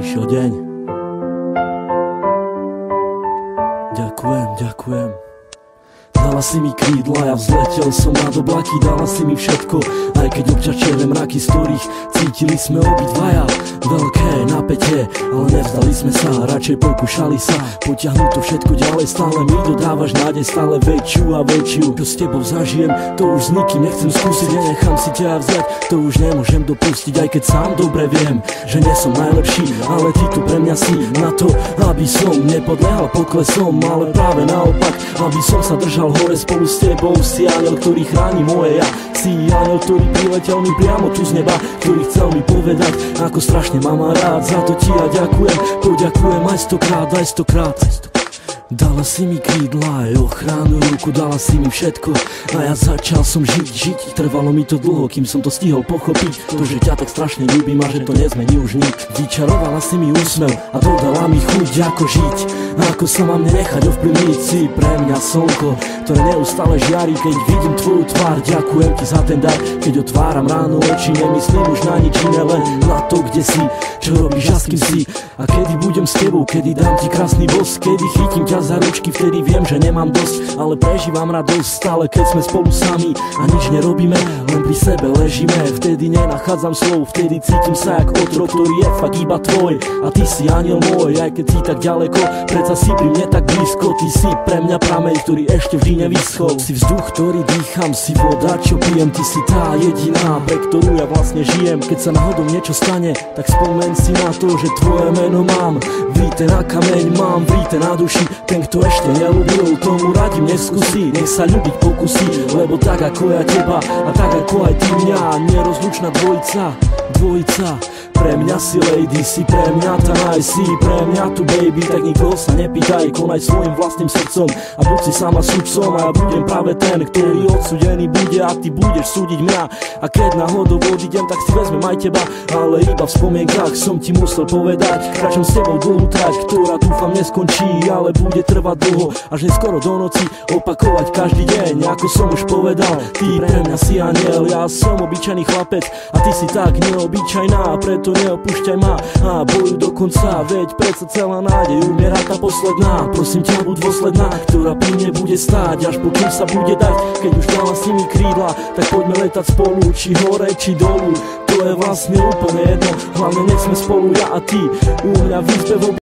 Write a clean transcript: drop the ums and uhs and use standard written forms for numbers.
Prišiel deň. Ďakujem. Dala si mi krídla, ja vzletel som nad oblaky. Dala si mi všetko, aj keď občas červé mraky, z ktorých cítili sme obidvaja veľké napätie, ale nevzdali sme sa, radšej pokúšali sa potiahnuť to všetko ďalej. Stále mi dodávaš nádej, stále väčšiu a väčšiu. Čo s tebou zažijem, to už s nikým nechcem skúsiť. Nenechám si ťa vzdať, to už nemôžem dopustiť. Aj keď sám dobre viem, že nie som najlepší, ale ty tu pre mňa si na to, aby som nepodlehal poklesom, ale práve naopak, aby som sa držal hore spolu s tebou. Si aniel, ktorý chráni moje ja. Si aniel, ktorý priletel mi priamo tu z neba, ktorý chcel mi povedať, ako strašne mám rád. Za to ti ja ďakujem, poďakujem aj stokrát. Dala si mi krídla aj ochranu ruku, dala si mi všetko a ja začal som žiť. Trvalo mi to dlho, kým som to stihol pochopiť, to, že ťa tak strašne ľúbim a že to nezmení už nik. Vyčarovala si mi úsmev a dodala mi chuť, ako žiť a ako sa mám nenechať ovplyvniť. Si pre mňa slnko, ktoré neustále žiari, keď vidím tvoju tvár. Ďakujem ti za ten dar, keď otváram ráno oči, nemyslím už na nič iné, len na to, kde si, čo robíš a s kým si. A kedy budem s tebou, kedy dám ti krásny bosk, kedy chytím ťa za ručky, vtedy viem, že nemám dosť, ale prežívam radosť stále, keď sme spolu sami a nič nerobíme, len pri sebe ležíme. Vtedy nenachádzam slov, vtedy cítim sa jak otrok, ktorý je fakt iba tvoj a ty si aniel môj. Aj keď si tak ďaleko, predsa si pri mne tak blízko. Ty si pre mňa prameň, ktorý ešte vždy nevyschol. Si vzduch, ktorý dýcham, si voda, čo pijem. Ty si tá jediná, pre ktorú ja vlastne žijem. Keď sa náhodou niečo stane, tak spomeň si na to, že tvoje meno mám vrité na kameň, mám vrité na duši. Ten, kto ešte neľúbil, tomu radím neskúsi, nech sa ľúbiť pokusí, lebo tak ako ja teba a tak ako aj ty mňa, nerozlučná dvojica. Pre mňa si lady, si pre mňa tá naj, si pre mňa tu baby, tak nikoho sa nepýtaj, konaj svojim vlastným srdcom a buď si sama sudcom a ja budem práve ten, ktorý odsudený bude a ty budeš súdiť mňa. A keď náhodou odídem, tak si vezmem aj teba, ale iba v spomienkach som ti musel povedať, kráčam s tebou dlhú trať, ktorá dúfam neskončí, ale bude trvať dlho, až neskoro do noci, opakovať každý deň, ako som už povedal. Ty pre mňa si aniel, ja som obyčajný chlapec a ty si tak neobyčajná, preto neopúšťaj ma a bojuj do konca, veď predsa celá nádej umiera tá posledná. Prosím ťa, buď dôsledná, ktorá pri mne bude stáť, až pokým sa bude dať. Keď už dala si mi krídla, tak poďme letať spolu, či hore, či dolu, to je vlastne úplne jedno, hlavne nech sme spolu ja a ty u mňa v izbe.